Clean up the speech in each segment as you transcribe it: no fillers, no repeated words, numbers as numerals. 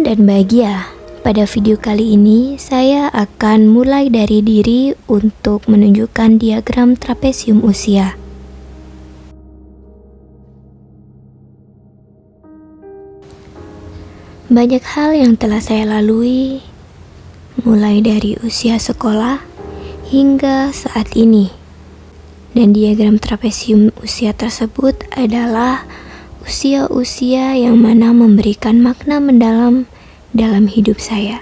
dan bahagia. Pada video kali ini, saya akan mulai dari diri untuk menunjukkan diagram trapesium usia. Banyak hal yang telah saya lalui, mulai dari usia sekolah hingga saat ini. Dan diagram trapesium usia tersebut adalah usia-usia yang mana memberikan makna mendalam dalam hidup saya.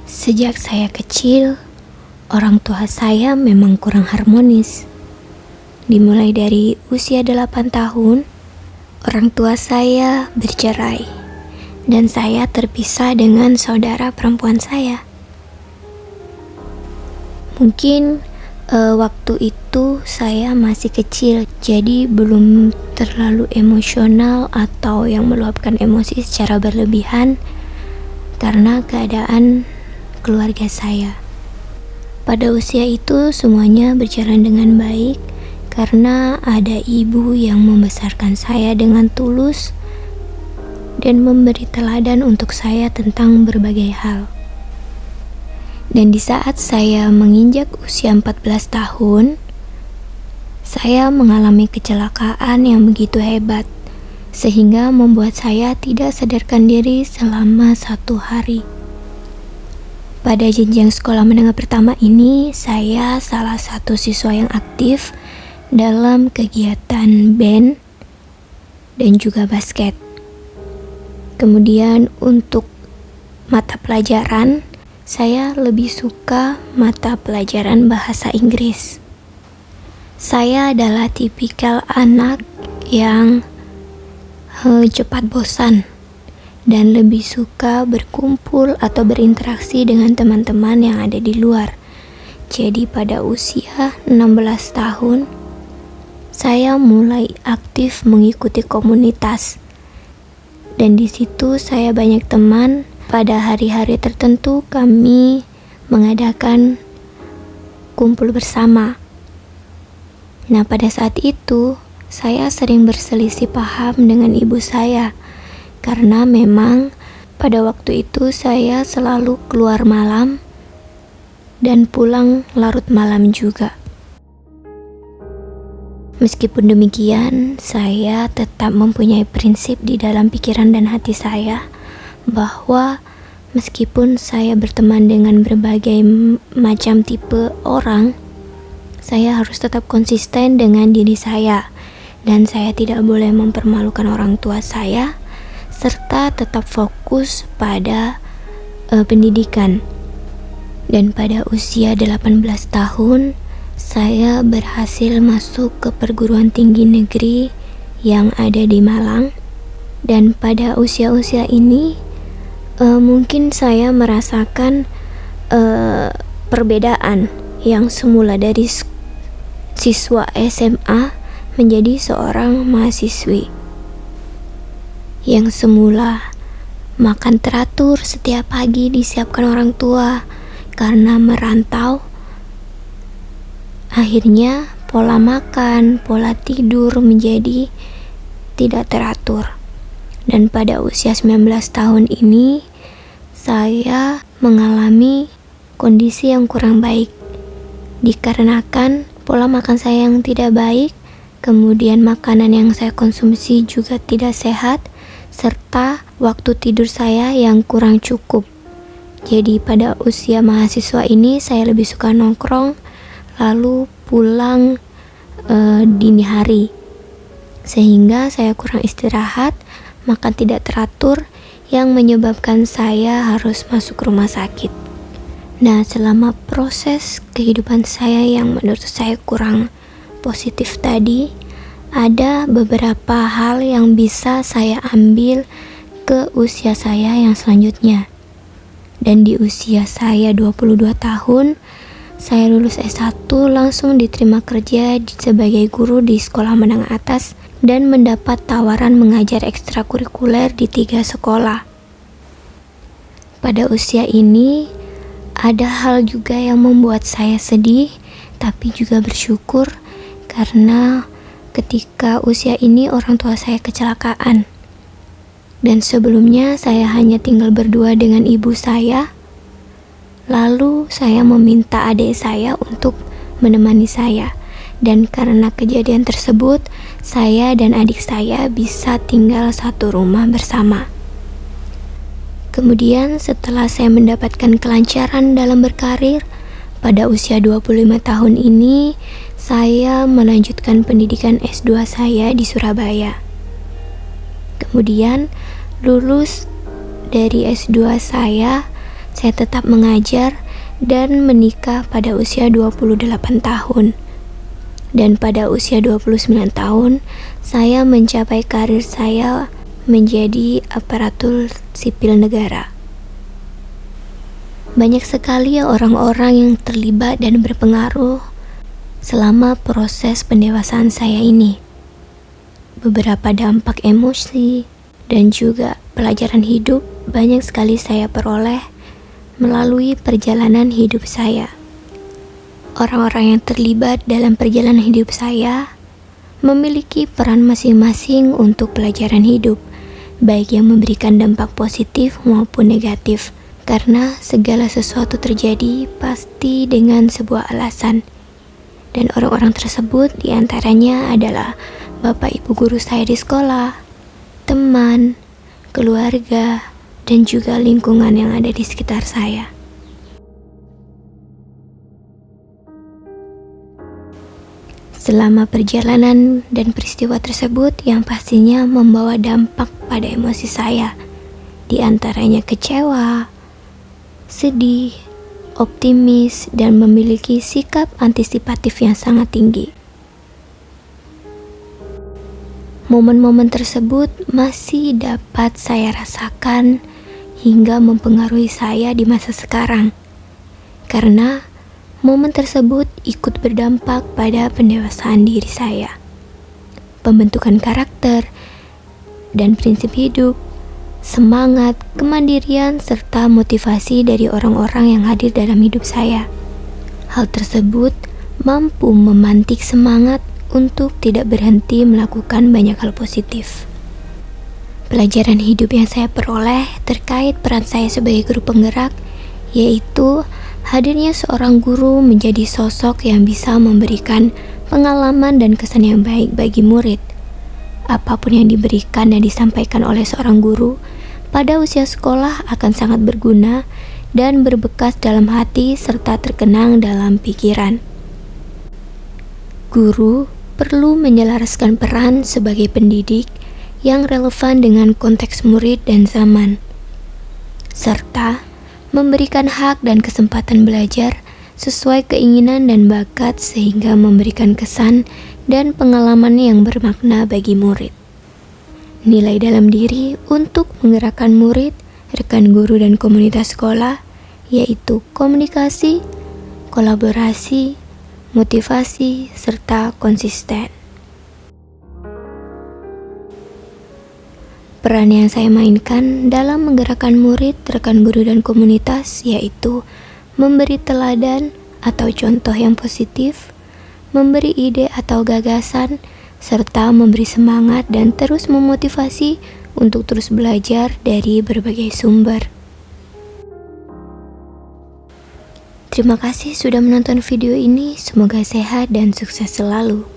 Sejak saya kecil, orang tua saya memang kurang harmonis. Dimulai dari usia 8 tahun, orang tua saya bercerai dan saya terpisah dengan saudara perempuan saya. Mungkin waktu itu saya masih kecil, jadi belum terlalu emosional atau yang meluapkan emosi secara berlebihan karena keadaan keluarga saya. Pada usia itu semuanya berjalan dengan baik karena ada ibu yang membesarkan saya dengan tulus dan memberi teladan untuk saya tentang berbagai hal. Dan di saat saya menginjak usia 14 tahun, saya mengalami kecelakaan yang begitu hebat, sehingga membuat saya tidak sadarkan diri selama 1 hari. Pada jenjang sekolah menengah pertama ini, saya salah satu siswa yang aktif dalam kegiatan band dan juga basket. Kemudian untuk mata pelajaran, saya lebih suka mata pelajaran bahasa Inggris. Saya adalah tipikal anak yang cepat bosan dan lebih suka berkumpul atau berinteraksi dengan teman-teman yang ada di luar. Jadi pada usia 16 tahun, saya mulai aktif mengikuti komunitas. Dan di situ saya banyak teman. Pada hari-hari tertentu kami mengadakan kumpul bersama. Nah, pada saat itu saya sering berselisih paham dengan ibu saya karena memang pada waktu itu saya selalu keluar malam dan pulang larut malam juga. Meskipun demikian, saya tetap mempunyai prinsip di dalam pikiran dan hati saya bahwa meskipun saya berteman dengan berbagai macam tipe orang, saya harus tetap konsisten dengan diri saya dan saya tidak boleh mempermalukan orang tua saya serta tetap fokus pada pendidikan. Dan pada usia 18 tahun, saya berhasil masuk ke perguruan tinggi negeri yang ada di Malang. Dan pada usia-usia ini mungkin saya merasakan perbedaan yang semula dari siswa SMA menjadi seorang mahasiswi yang semula makan teratur setiap pagi disiapkan orang tua. Karena merantau, akhirnya pola makan, pola tidur menjadi tidak teratur. Dan pada usia 19 tahun ini, saya mengalami kondisi yang kurang baik. Dikarenakan pola makan saya yang tidak baik, kemudian makanan yang saya konsumsi juga tidak sehat, serta waktu tidur saya yang kurang cukup. Jadi pada usia mahasiswa ini, saya lebih suka nongkrong, lalu pulang dini hari. Sehingga saya kurang istirahat, makan tidak teratur yang menyebabkan saya harus masuk rumah sakit. Nah, selama proses kehidupan saya yang menurut saya kurang positif tadi, ada beberapa hal yang bisa saya ambil ke usia saya yang selanjutnya. Dan di usia saya 22 tahun, saya lulus S1 langsung diterima kerja sebagai guru di sekolah menengah atas dan mendapat tawaran mengajar ekstrakurikuler di 3 sekolah. Pada usia ini, ada hal juga yang membuat saya sedih, tapi juga bersyukur karena ketika usia ini orang tua saya kecelakaan. Dan sebelumnya saya hanya tinggal berdua dengan ibu saya. Lalu saya meminta adik saya untuk menemani saya. Dan karena kejadian tersebut, saya dan adik saya bisa tinggal satu rumah bersama. Kemudian setelah saya mendapatkan kelancaran dalam berkarir, pada usia 25 tahun ini, saya melanjutkan pendidikan S2 saya di Surabaya. Kemudian lulus dari S2 saya tetap mengajar dan menikah pada usia 28 tahun. Dan pada usia 29 tahun, saya mencapai karir saya menjadi aparatur sipil negara. Banyak sekali orang-orang yang terlibat dan berpengaruh selama proses pendewasaan saya ini. Beberapa dampak emosi dan juga pelajaran hidup banyak sekali saya peroleh melalui perjalanan hidup saya. Orang-orang yang terlibat dalam perjalanan hidup saya memiliki peran masing-masing untuk pelajaran hidup, baik yang memberikan dampak positif maupun negatif, karena segala sesuatu terjadi pasti dengan sebuah alasan. Dan orang-orang tersebut diantaranya adalah bapak ibu guru saya di sekolah, teman, keluarga, dan juga lingkungan yang ada di sekitar saya. Selama perjalanan dan peristiwa tersebut yang pastinya membawa dampak pada emosi saya, di antaranya kecewa, sedih, optimis, dan memiliki sikap antisipatif yang sangat tinggi. Momen-momen tersebut masih dapat saya rasakan hingga mempengaruhi saya di masa sekarang, karena momen tersebut ikut berdampak pada pendewasaan diri saya, pembentukan karakter dan prinsip hidup, semangat, kemandirian, serta motivasi dari orang-orang yang hadir dalam hidup saya. Hal tersebut mampu memantik semangat untuk tidak berhenti melakukan banyak hal positif. Pelajaran hidup yang saya peroleh terkait peran saya sebagai guru penggerak, yaitu hadirnya seorang guru menjadi sosok yang bisa memberikan pengalaman dan kesan yang baik bagi murid. Apapun yang diberikan dan disampaikan oleh seorang guru pada usia sekolah akan sangat berguna dan berbekas dalam hati serta terkenang dalam pikiran. Guru perlu menyelaraskan peran sebagai pendidik yang relevan dengan konteks murid dan zaman, serta memberikan hak dan kesempatan belajar sesuai keinginan dan bakat sehingga memberikan kesan dan pengalaman yang bermakna bagi murid. Nilai dalam diri untuk menggerakkan murid, rekan guru dan komunitas sekolah, yaitu komunikasi, kolaborasi, motivasi, serta konsisten. Peran yang saya mainkan dalam menggerakkan murid, rekan guru, dan komunitas yaitu memberi teladan atau contoh yang positif, memberi ide atau gagasan, serta memberi semangat dan terus memotivasi untuk terus belajar dari berbagai sumber. Terima kasih sudah menonton video ini, semoga sehat dan sukses selalu.